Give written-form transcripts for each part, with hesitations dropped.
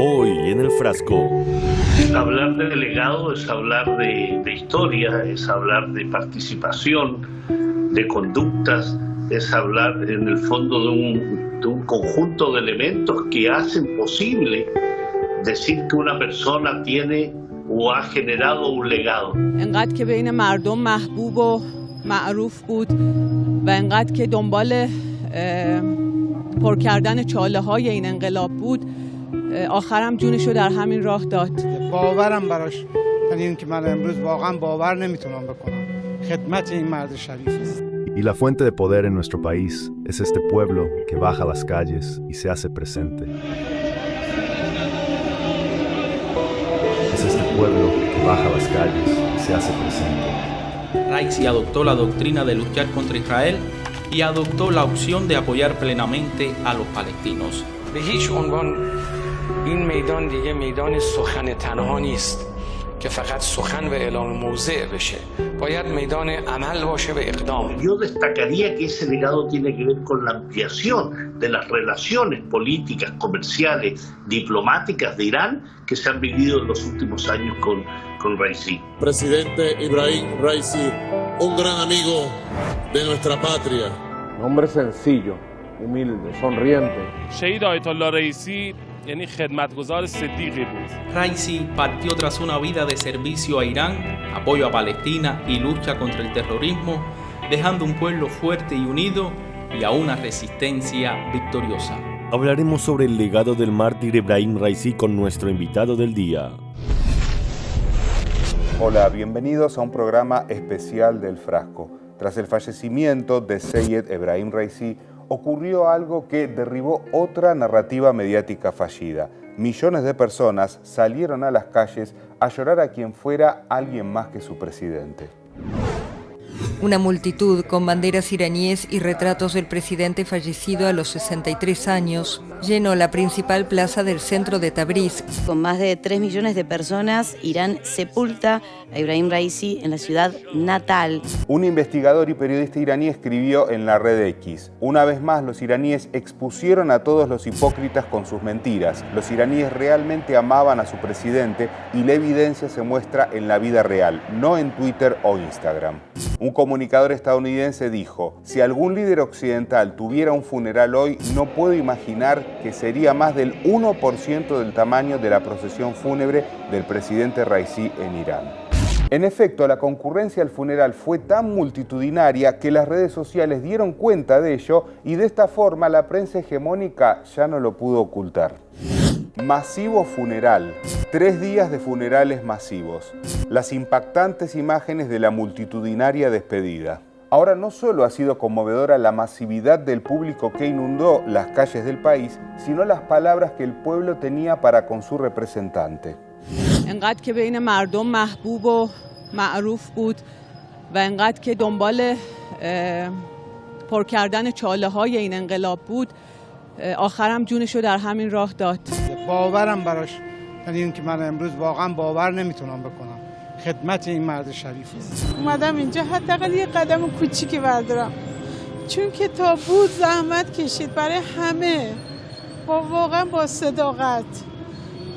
Hoy en El Frasco. Hablar de legado es hablar de historia, es hablar de participación, de conductas, es hablar en el fondo de un conjunto de elementos que hacen posible decir que una persona tiene o ha generado un legado. انقدر که بین مردم محبوب و معروف بود و انقدر که دنبال پر کردن چاله‌های این انقلاب بود آخرم جونشو در همین راه داد. باورم براش یعنی این که من امروز واقعا باور نمیتونم بکنم خدمت این مرد شریف است. Y la fuente de poder en nuestro país es este pueblo que baja a las calles y se hace presente. Es este pueblo que baja a las calles y se hace presente. Raisi adoptó la doctrina de luchar contra Israel y adoptó la opción de apoyar plenamente a los palestinos. به هیچ عنوان این میدان دیگه میدان سخن تنها نیست که فقط سخن و اعلام موضع بشه. باید میدان عمل باشه و اقدام. Yo destacaría que ese legado tiene que ver con la ampliación de las relaciones políticas, comerciales, diplomáticas de Irán que se han vivido en los últimos años con Raisi. Presidente Ibrahim Raisi, un gran amigo de nuestra patria. Un hombre sencillo, humilde, sonriente. شهید آیت الله رئیسی یعنی خدمتگزار صدیقی بود. Raisi partió tras una vida de servicio a Irán, apoyo a Palestina y lucha contra el terrorismo, dejando un pueblo fuerte y unido y a una resistencia victoriosa. Hablaremos sobre el legado del mártir Ibrahim Raisi con nuestro invitado del día. Hola, bienvenidos a un programa especial del Frasco. Tras el fallecimiento de Seyed Ebrahim Raisi, ocurrió algo que derribó otra narrativa mediática fallida. Millones de personas salieron a las calles a llorar a quien fuera alguien más que su presidente. Una multitud con banderas iraníes y retratos del presidente fallecido a los 63 años llenó la principal plaza del centro de Tabriz. Con más de 3 millones de personas, Irán sepulta a Ibrahim Raisi en la ciudad natal. Un investigador y periodista iraní escribió en la red X: una vez más los iraníes expusieron a todos los hipócritas con sus mentiras. Los iraníes realmente amaban a su presidente y la evidencia se muestra en la vida real, no en Twitter o Instagram. Un comunicador estadounidense dijo: si algún líder occidental tuviera un funeral hoy, no puedo imaginar que sería más del 1% del tamaño de la procesión fúnebre del presidente Raisi en Irán. En efecto, la concurrencia al funeral fue tan multitudinaria que las redes sociales dieron cuenta de ello y de esta forma la prensa hegemónica ya no lo pudo ocultar. Masivo funeral. 3 días de funerales masivos. Las impactantes imágenes de la multitudinaria despedida. Ahora no solo ha sido conmovedora la masividad del público que inundó las calles del país, sino las palabras que el pueblo tenía para con su representante. انقدر که بین مردم محبوب و معروف بود و انقدر که دنبال پر کردن چاله‌های این انقلاب بود آخرم جونشو در همین راه داد. باورم براش یعنی این که من امروز واقعا باور نمیتونم بکنم خدمت این مرد شریف است. اومدم اینجا حداقل یه قدم کوچیکی بردارم چون که تا بود زحمت کشید برای همه واقعا با صداقت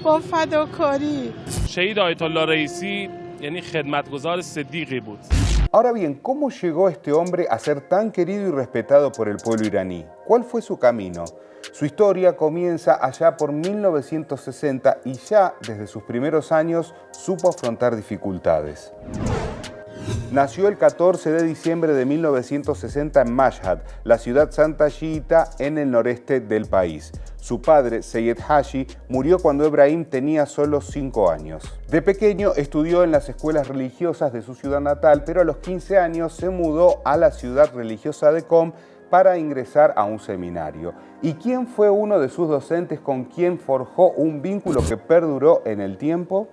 با فداکاری. شهید آیت الله رئیسی یعنی خدمتگزار صدیقی بود. Ahora bien, ¿cómo llegó este hombre a ser tan querido y respetado por el pueblo iraní? ¿Cuál fue su camino? Su historia comienza allá por 1960 y ya desde sus primeros años supo afrontar dificultades. Nació el 14 de diciembre de 1960 en Mashhad, la ciudad santa chiita en el noreste del país. Su padre, Seyed Hashi, murió cuando Ebrahim tenía solo 5 años. De pequeño estudió en las escuelas religiosas de su ciudad natal, pero a los 15 años se mudó a la ciudad religiosa de Qom para ingresar a un seminario. ¿Y quién fue uno de sus docentes con quien forjó un vínculo que perduró en el tiempo?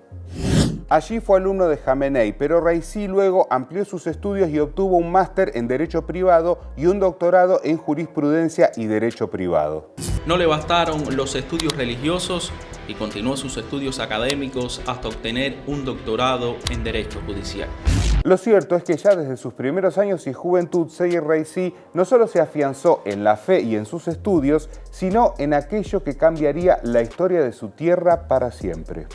Allí fue alumno de Jamenei, pero Raisi luego amplió sus estudios y obtuvo un máster en Derecho Privado y un doctorado en Jurisprudencia y Derecho Privado. No le bastaron los estudios religiosos y continuó sus estudios académicos hasta obtener un doctorado en Derecho Judicial. Lo cierto es que ya desde sus primeros años y juventud, Seyed Raisi no solo se afianzó en la fe y en sus estudios, sino en aquello que cambiaría la historia de su tierra para siempre.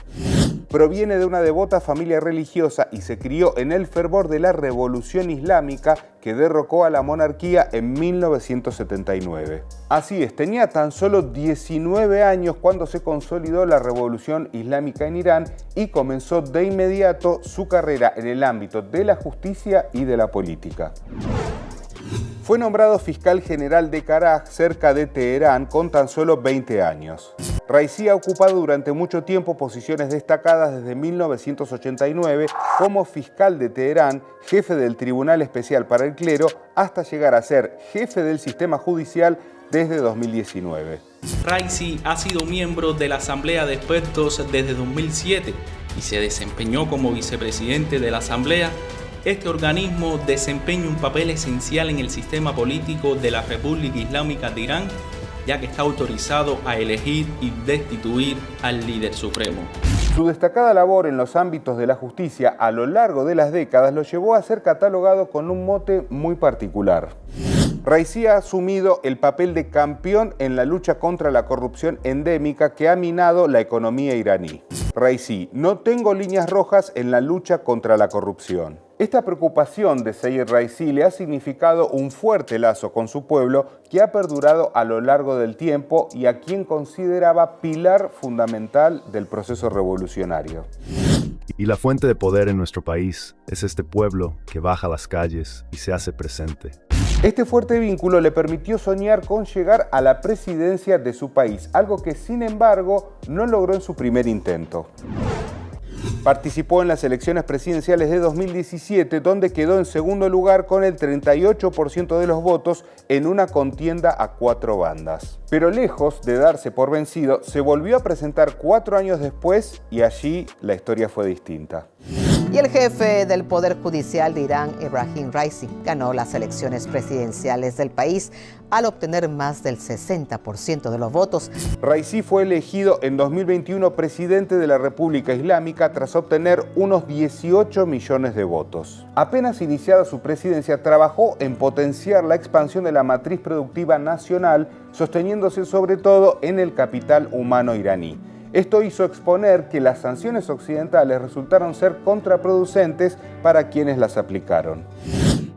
Proviene de una devota familia religiosa y se crió en el fervor de la Revolución Islámica que derrocó a la monarquía en 1979. Así es, tenía tan solo 19 años cuando se consolidó la Revolución Islámica en Irán y comenzó de inmediato su carrera en el ámbito de la justicia y de la política. Fue nombrado fiscal general de Karaj, cerca de Teherán, con tan solo 20 años. Raisi ha ocupado durante mucho tiempo posiciones destacadas desde 1989 como fiscal de Teherán, jefe del Tribunal Especial para el Clero, hasta llegar a ser jefe del sistema judicial desde 2019. Raisi ha sido miembro de la Asamblea de Expertos desde 2007 y se desempeñó como vicepresidente de la Asamblea. Este organismo desempeña un papel esencial en el sistema político de la República Islámica de Irán, ya que está autorizado a elegir y destituir al líder supremo. Su destacada labor en los ámbitos de la justicia a lo largo de las décadas lo llevó a ser catalogado con un mote muy particular. Raisi ha asumido el papel de campeón en la lucha contra la corrupción endémica que ha minado la economía iraní. Raisi: no tengo líneas rojas en la lucha contra la corrupción. Esta preocupación de Seyed Raisi le ha significado un fuerte lazo con su pueblo que ha perdurado a lo largo del tiempo y a quien consideraba pilar fundamental del proceso revolucionario. Y la fuente de poder en nuestro país es este pueblo que baja a las calles y se hace presente. Este fuerte vínculo le permitió soñar con llegar a la presidencia de su país, algo que sin embargo no logró en su primer intento. Participó en las elecciones presidenciales de 2017, donde quedó en segundo lugar con el 38% de los votos en una contienda a 4 bandas. Pero lejos de darse por vencido, se volvió a presentar 4 años después y allí la historia fue distinta. Y el jefe del Poder Judicial de Irán, Ebrahim Raisi, ganó las elecciones presidenciales del país al obtener más del 60% de los votos. Raisi fue elegido en 2021 presidente de la República Islámica tras obtener unos 18 millones de votos. Apenas iniciada su presidencia, trabajó en potenciar la expansión de la matriz productiva nacional, sosteniéndose sobre todo en el capital humano iraní. Esto hizo exponer que las sanciones occidentales resultaron ser contraproducentes para quienes las aplicaron.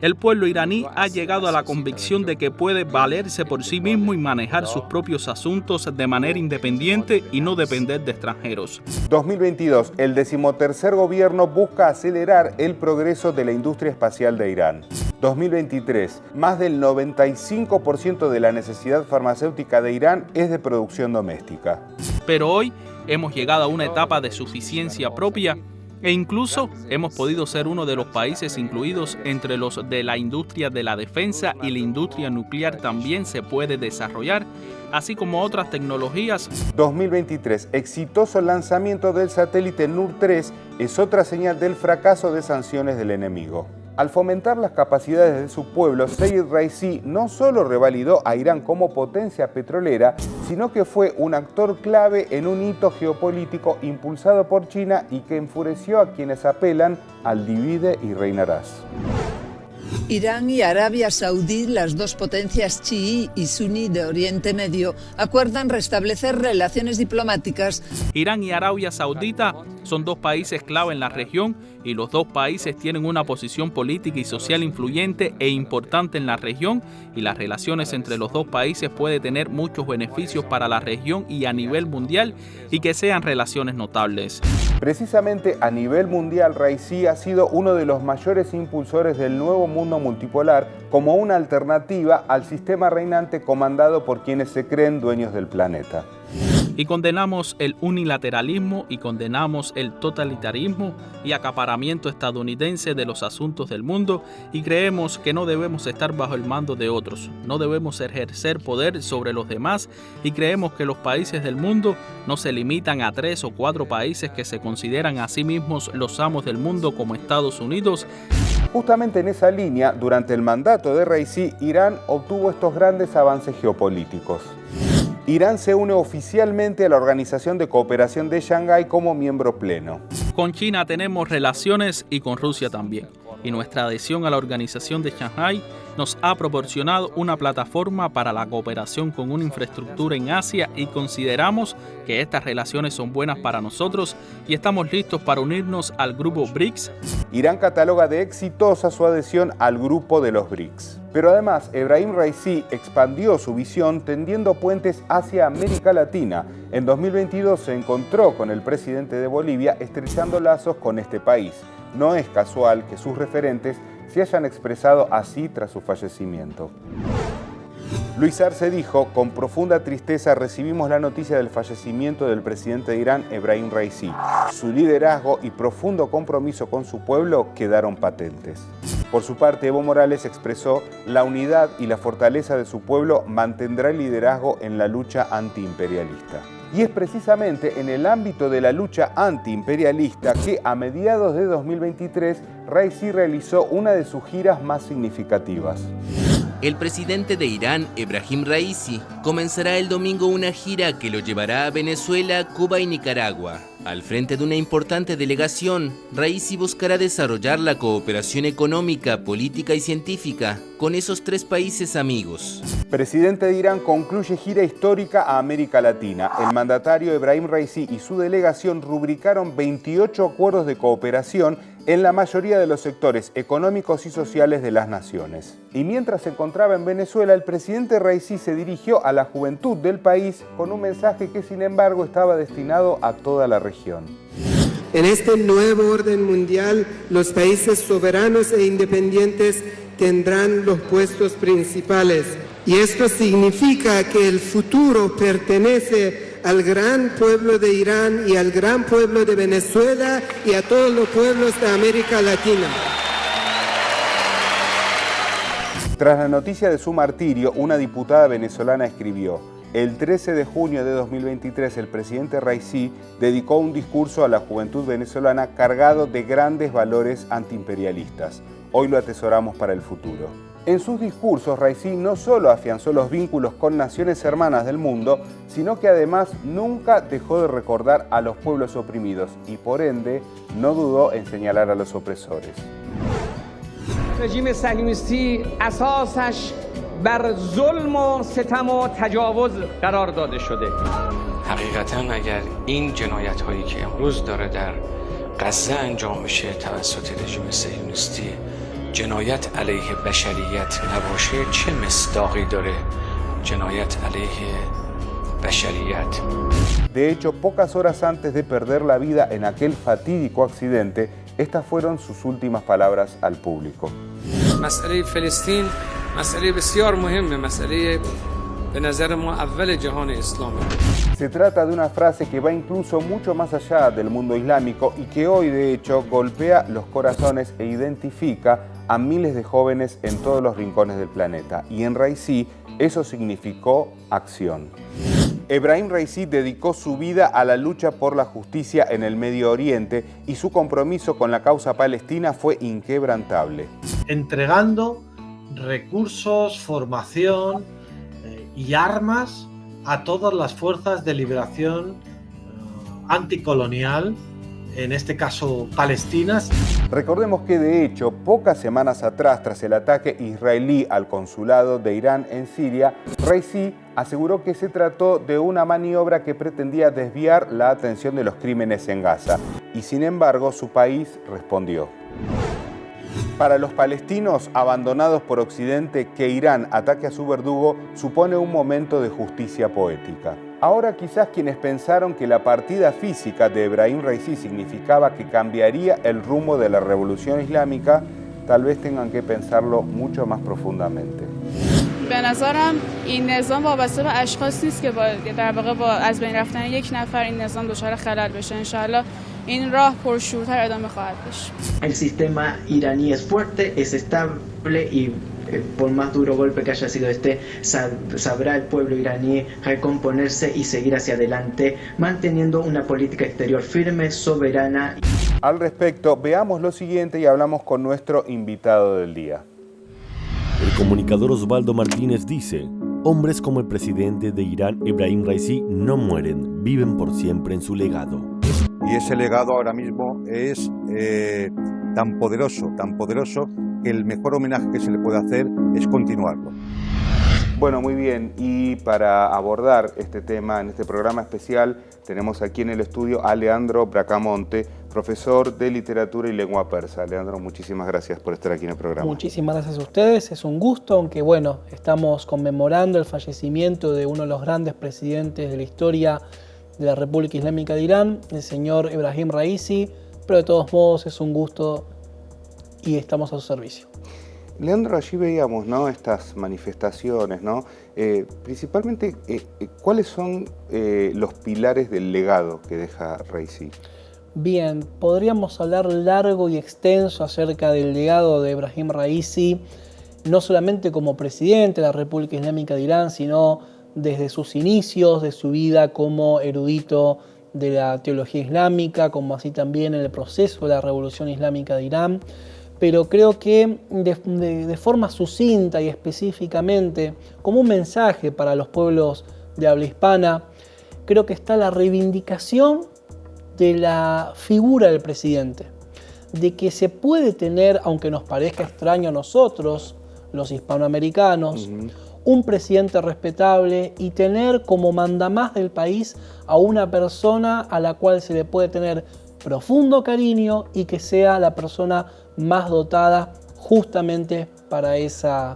El pueblo iraní ha llegado a la convicción de que puede valerse por sí mismo y manejar sus propios asuntos de manera independiente y no depender de extranjeros. 2022, el 13º gobierno busca acelerar el progreso de la industria espacial de Irán. 2023, más del 95% de la necesidad farmacéutica de Irán es de producción doméstica. Pero hoy hemos llegado a una etapa de suficiencia propia e incluso hemos podido ser uno de los países incluidos entre los de la industria de la defensa, y la industria nuclear también se puede desarrollar, así como otras tecnologías. 2023, exitoso lanzamiento del satélite Nur-3 es otra señal del fracaso de sanciones del enemigo. Al fomentar las capacidades de su pueblo, Seyed Raisi no solo revalidó a Irán como potencia petrolera, sino que fue un actor clave en un hito geopolítico impulsado por China y que enfureció a quienes apelan al divide y reinarás. Irán y Arabia Saudí, las dos potencias chií y suní de Oriente Medio, acuerdan restablecer relaciones diplomáticas. Irán y Arabia Saudita son dos países clave en la región y los dos países tienen una posición política y social influyente e importante en la región, y las relaciones entre los dos países pueden tener muchos beneficios para la región y a nivel mundial, y que sean relaciones notables. Precisamente a nivel mundial, Raisi ha sido uno de los mayores impulsores del nuevo mundo multipolar como una alternativa al sistema reinante comandado por quienes se creen dueños del planeta. Y condenamos el unilateralismo y condenamos el totalitarismo y acaparamiento estadounidense de los asuntos del mundo, y creemos que no debemos estar bajo el mando de otros, no debemos ejercer poder sobre los demás, y creemos que los países del mundo no se limitan a 3 o 4 países que se consideran a sí mismos los amos del mundo como Estados Unidos. Justamente en esa línea, durante el mandato de Raisi, Irán obtuvo estos grandes avances geopolíticos. Irán se une oficialmente a la Organización de Cooperación de Shanghái como miembro pleno. Con China tenemos relaciones y con Rusia también. y nuestra adhesión a la Organización de Shanghái nos ha proporcionado una plataforma para la cooperación con una infraestructura en Asia y consideramos que estas relaciones son buenas para nosotros y estamos listos para unirnos al grupo BRICS. Irán cataloga de exitosa su adhesión al grupo de los BRICS. Pero además, Ebrahim Raisi expandió su visión tendiendo puentes hacia América Latina. En 2022 se encontró con el presidente de Bolivia estrechando lazos con este país. No es casual que sus referentes se hayan expresado así tras su fallecimiento. Luis Arce dijo: con profunda tristeza recibimos la noticia del fallecimiento del presidente de Irán, Ebrahim Raisi. Su liderazgo y profundo compromiso con su pueblo quedaron patentes. Por su parte, Evo Morales expresó: la unidad y la fortaleza de su pueblo mantendrá el liderazgo en la lucha antiimperialista. Y es precisamente en el ámbito de la lucha antiimperialista que a mediados de 2023 Raisi realizó una de sus giras más significativas. El presidente de Irán, Ebrahim Raisi, comenzará el domingo una gira que lo llevará a Venezuela, Cuba y Nicaragua. Al frente de una importante delegación, Raisi buscará desarrollar la cooperación económica, política y científica con esos tres países amigos. Presidente de Irán concluye gira histórica a América Latina. El mandatario Ebrahim Raisi y su delegación rubricaron 28 acuerdos de cooperación en la mayoría de los sectores económicos y sociales de las naciones. Y mientras se encontraba en Venezuela, el presidente Raisi se dirigió a la juventud del país con un mensaje que, sin embargo, estaba destinado a toda la región. En este nuevo orden mundial, los países soberanos e independientes tendrán los puestos principales. Y esto significa que el futuro pertenece al gran pueblo de Irán y al gran pueblo de Venezuela y a todos los pueblos de América Latina. Tras la noticia de su martirio, una diputada venezolana escribió: el 13 de junio de 2023, el presidente Raisi dedicó un discurso a la juventud venezolana cargado de grandes valores antiimperialistas. Hoy lo atesoramos para el futuro. En sus discursos, Raisi no solo afianzó los vínculos con naciones hermanas del mundo, sino que además nunca dejó de recordar a los pueblos oprimidos y, por ende, no dudó en señalar a los opresores. رژیم صهیونیستی اساسش بر ظلم و ستم و تجاوز قرار داده شده. حقیقتا اگر این جنایت هایی که امروز داره در غزه انجام میشه توسط رژیم صهیونیستی جنایت علیه بشریت نباشه، چه مصداقی داره جنایت علیه بشریت؟ De hecho, pocas horas antes de perder la vida en aquel fatídico accidente, estas fueron sus últimas palabras al público. مسئله فلسطین مسئله بسیار مهمه، مسئله به نظر ما اول جهان اسلامی. Se trata de una frase que va incluso mucho más allá del mundo islámico y que hoy, de hecho, golpea los corazones e identifica a miles de jóvenes en todos los rincones del planeta. Y en Raisi eso significó acción. Ebrahim Raisi dedicó su vida a la lucha por la justicia en el Medio Oriente y su compromiso con la causa palestina fue inquebrantable. Entregando recursos, formación y armas a todas las fuerzas de liberación anticolonial, en este caso palestinas. Recordemos que de hecho, pocas semanas atrás, tras el ataque israelí al consulado de Irán en Siria, Raisi aseguró que se trató de una maniobra que pretendía desviar la atención de los crímenes en Gaza. Y sin embargo, su país respondió. Para los palestinos abandonados por Occidente, que Irán ataque a su verdugo supone un momento de justicia poética. Ahora quizás quienes pensaron que la partida física de Ebrahim Raisi significaba que cambiaría el rumbo de la revolución islámica, tal vez tengan que pensarlo mucho más profundamente. به نظرم این نظام وابسته به اشخاص نیست که در واقع با از بین رفتن یک نفر این نظام دچار خلل بشه. ان شاءالله این راه پرشورتر ادامه خواهد داشت. El sistema iraní es fuerte, es estable y por más duro golpe que haya sido sabrá el pueblo iraní recomponerse y seguir hacia adelante, manteniendo una política exterior firme, soberana. Al respecto, veamos lo siguiente y hablamos con nuestro invitado del día. El comunicador Osvaldo Martínez dice: hombres como el presidente de Irán, Ebrahim Raisi, no mueren, viven por siempre en su legado. Y ese legado ahora mismo es tan poderoso, que el mejor homenaje que se le puede hacer es continuarlo. Bueno, muy bien, y para abordar este tema en este programa especial tenemos aquí en el estudio a Leandro Bracamonte, profesor de literatura y lengua persa. Leandro, muchísimas gracias por estar aquí en el programa. Muchísimas gracias a ustedes, es un gusto, aunque bueno, estamos conmemorando el fallecimiento de uno de los grandes presidentes de la historia de la República Islámica de Irán, el señor Ebrahim Raisi, pero de todos modos es un gusto y estamos a su servicio. Leandro, allí veíamos, ¿no?, estas manifestaciones, ¿no? Principalmente, ¿cuáles son los pilares del legado que deja Raisi? Bien, podríamos hablar largo y extenso acerca del legado de Ebrahim Raisi, no solamente como presidente de la República Islámica de Irán, sino desde sus inicios, de su vida como erudito de la teología islámica, como así también en el proceso de la Revolución Islámica de Irán. Pero creo que de forma sucinta y específicamente, como un mensaje para los pueblos de habla hispana, creo que está la reivindicación de la figura del presidente, de que se puede tener, aunque nos parezca extraño a nosotros, los hispanoamericanos, un presidente respetable y tener como mandamás del país a una persona a la cual se le puede tener profundo cariño y que sea la persona más dotada justamente para ese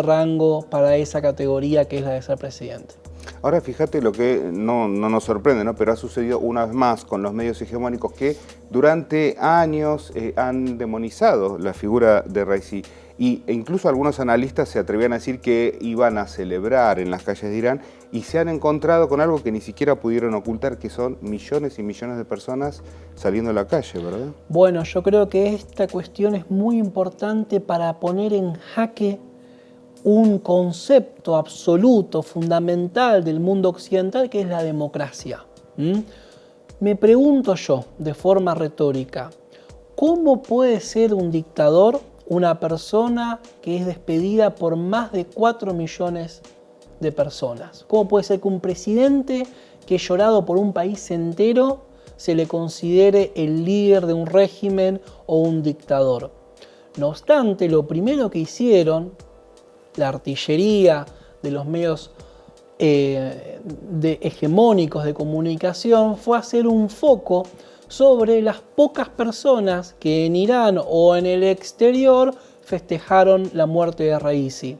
rango, para esa categoría que es la de ser presidente. Ahora fíjate lo que no nos sorprende, ¿no?, pero ha sucedido una vez más con los medios hegemónicos que durante años han demonizado la figura de Raisi e incluso algunos analistas se atrevían a decir que iban a celebrar en las calles de Irán y se han encontrado con algo que ni siquiera pudieron ocultar, que son millones y millones de personas saliendo a la calle, ¿verdad? Bueno, yo creo que esta cuestión es muy importante para poner en jaque un concepto absoluto, fundamental del mundo occidental, que es la democracia. Me pregunto yo, de forma retórica, ¿cómo puede ser un dictador una persona que es despedida por más de 4 millones de personas? ¿Cómo puede ser que un presidente que es llorado por un país entero se le considere el líder de un régimen o un dictador? No obstante, lo primero que hicieron la artillería de los medios hegemónicos de comunicación fue hacer un foco sobre las pocas personas que en Irán o en el exterior festejaron la muerte de Raisi.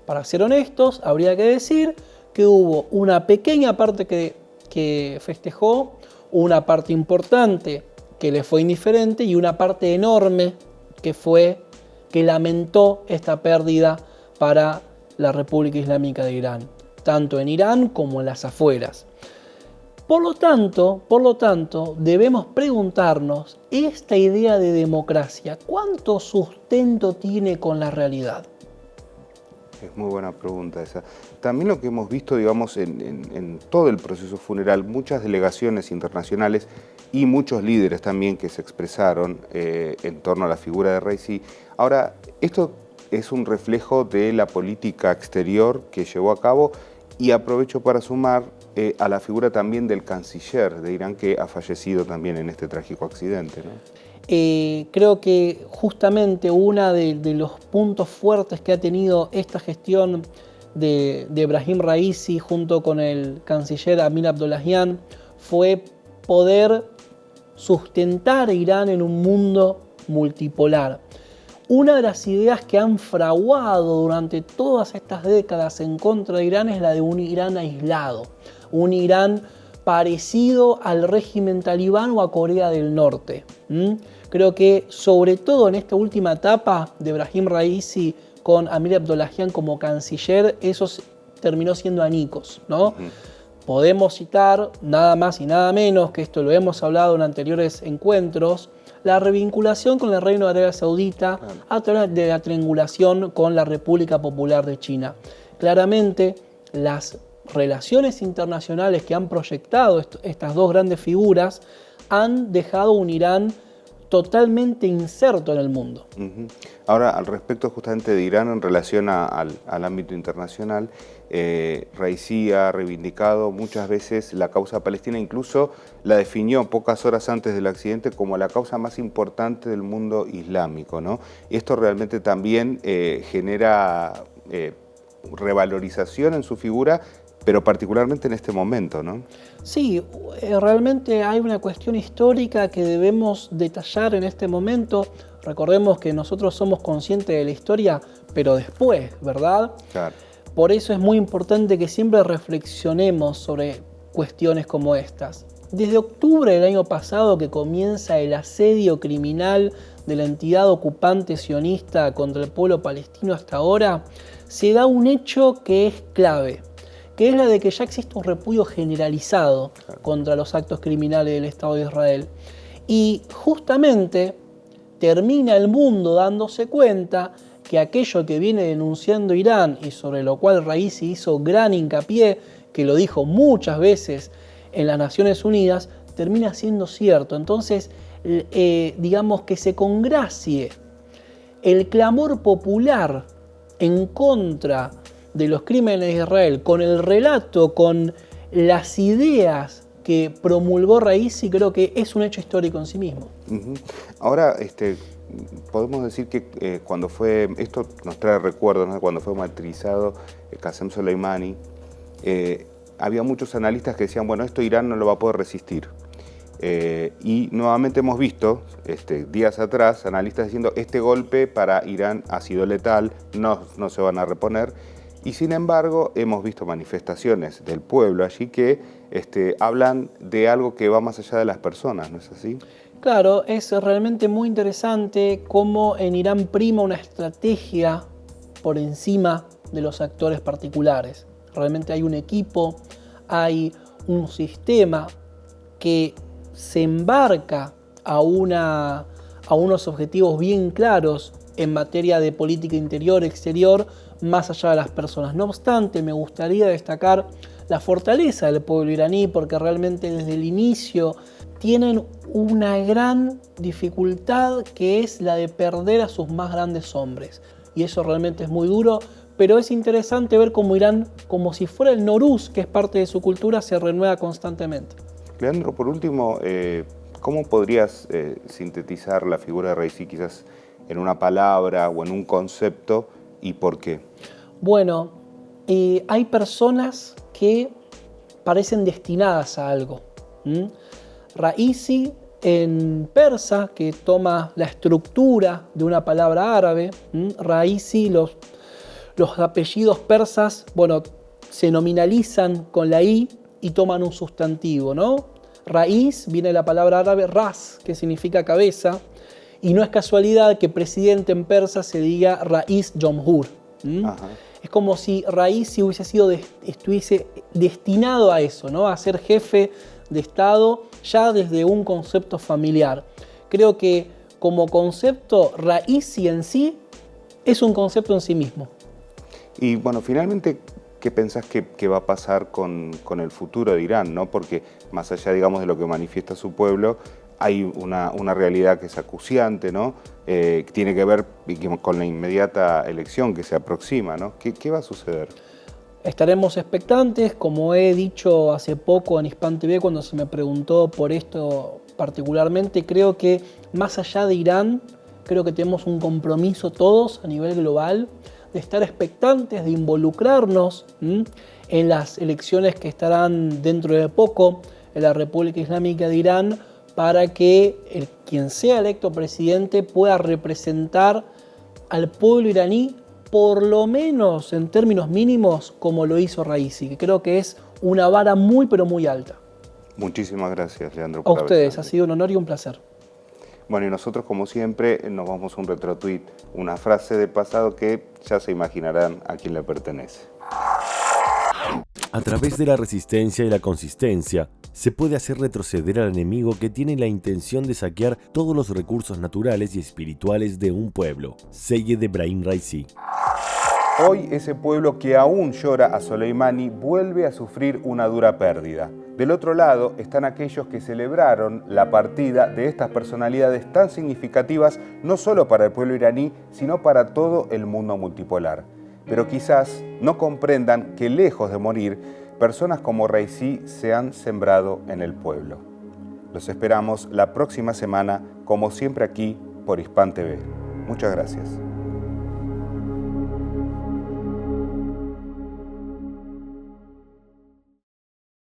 Para ser honestos, habría que decir que hubo una pequeña parte que festejó, una parte importante que le fue indiferente y una parte enorme que lamentó esta pérdida para la República Islámica de Irán, tanto en Irán como en las afueras. Por lo tanto, debemos preguntarnos, esta idea de democracia, ¿cuánto sustento tiene con la realidad? Es muy buena pregunta esa. También lo que hemos visto, digamos, en todo el proceso funeral, muchas delegaciones internacionales y muchos líderes también que se expresaron en torno a la figura de Raisi. Ahora, esto es un reflejo de la política exterior que llevó a cabo y aprovecho para sumar a la figura también del canciller de Irán que ha fallecido también en este trágico accidente, ¿no? Creo que justamente uno de los puntos fuertes que ha tenido esta gestión de Ebrahim Raisi junto con el canciller Amir Abdollahian fue poder sustentar a Irán en un mundo multipolar. Una de las ideas que han fraguado durante todas estas décadas en contra de Irán es la de un Irán aislado, un Irán parecido al régimen talibán o a Corea del Norte. Creo que sobre todo en esta última etapa de Ebrahim Raisi con Amir Abdollahian como canciller, eso terminó siendo añicos, ¿no? Podemos citar nada más y nada menos, que esto lo hemos hablado en anteriores encuentros, la revinculación con el Reino de Arabia Saudita a través de la triangulación con la República Popular de China. Claramente, las relaciones internacionales que han proyectado estas dos grandes figuras han dejado un Irán totalmente inserto en el mundo. Ahora, al respecto justamente de Irán en relación al ámbito internacional, Raisi ha reivindicado muchas veces la causa palestina, incluso la definió pocas horas antes del accidente como la causa más importante del mundo islámico, ¿no? Y esto realmente también genera revalorización en su figura, pero particularmente en este momento, ¿no? Sí, realmente hay una cuestión histórica que debemos detallar en este momento. Recordemos que nosotros somos conscientes de la historia, pero después, ¿verdad? Claro. Por eso es muy importante que siempre reflexionemos sobre cuestiones como estas. Desde octubre del año pasado, que comienza el asedio criminal de la entidad ocupante sionista contra el pueblo palestino hasta ahora, se da un hecho que es clave, que es la de que ya existe un repudio generalizado contra los actos criminales del Estado de Israel. Y justamente termina el mundo dándose cuenta que aquello que viene denunciando Irán y sobre lo cual Raisi hizo gran hincapié, que lo dijo muchas veces en las Naciones Unidas, termina siendo cierto. Entonces, digamos que se congracie el clamor popular en contra de los crímenes de Israel con el relato, con las ideas que promulgó Raisi, creo que es un hecho histórico en sí mismo. Ahora, podemos decir que cuando fue, esto nos trae recuerdos, ¿no? Cuando fue martirizado Qasem Soleimani, había muchos analistas que decían, bueno, esto Irán no lo va a poder resistir. Y nuevamente hemos visto, días atrás, analistas diciendo, este golpe para Irán ha sido letal, no se van a reponer. Y sin embargo, hemos visto manifestaciones del pueblo allí que hablan de algo que va más allá de las personas, ¿no es así? Claro, es realmente muy interesante cómo en Irán prima una estrategia por encima de los actores particulares. Realmente hay un equipo, hay un sistema que se embarca a unos objetivos bien claros en materia de política interior-exterior, más allá de las personas. No obstante, me gustaría destacar la fortaleza del pueblo iraní, porque realmente desde el inicio tienen una gran dificultad, que es la de perder a sus más grandes hombres. Y eso realmente es muy duro, pero es interesante ver cómo Irán, como si fuera el Noruz, que es parte de su cultura, se renueva constantemente. Leandro, por último, ¿cómo podrías sintetizar la figura de Raisi, quizás en una palabra o en un concepto, y por qué? Bueno, hay personas que parecen destinadas a algo. Raisi, en persa, que toma la estructura de una palabra árabe, Raisi, los apellidos persas, bueno, se nominalizan con la i y toman un sustantivo, ¿no? Raís viene de la palabra árabe ras, que significa cabeza, y no es casualidad que presidente en persa se diga Raís Jomhur. Es como si Raisi estuviese destinado a eso, ¿no? A ser jefe de Estado ya desde un concepto familiar. Creo que como concepto, Raisi en sí es un concepto en sí mismo. Y bueno, finalmente, ¿qué pensás que va a pasar con el futuro de Irán, ¿no? Porque más allá, digamos, de lo que manifiesta su pueblo, hay una realidad que es acuciante, ¿no? Tiene que ver con la inmediata elección que se aproxima, ¿no? ¿Qué va a suceder? Estaremos expectantes, como he dicho hace poco en Hispan TV cuando se me preguntó por esto particularmente. Creo que más allá de Irán, creo que tenemos un compromiso todos a nivel global de estar expectantes, de involucrarnos en las elecciones que estarán dentro de poco en la República Islámica de Irán, para que quien sea electo presidente pueda representar al pueblo iraní, por lo menos en términos mínimos, como lo hizo Raisi, que creo que es una vara muy pero muy alta. Muchísimas gracias, Leandro. A ustedes, ha sido un honor y un placer. Bueno, y nosotros, como siempre, nos vamos a un retrotweet, una frase de pasado que ya se imaginarán a quién le pertenece. A través de la resistencia y la consistencia, se puede hacer retroceder al enemigo que tiene la intención de saquear todos los recursos naturales y espirituales de un pueblo. Seyyed Ebrahim Raisi. Hoy ese pueblo que aún llora a Soleimani vuelve a sufrir una dura pérdida. Del otro lado están aquellos que celebraron la partida de estas personalidades tan significativas no solo para el pueblo iraní, sino para todo el mundo multipolar. pero quizás no comprendan que lejos de morir, personas como Raisi se han sembrado en el pueblo. Los esperamos la próxima semana, como siempre aquí por Hispan TV. Muchas gracias.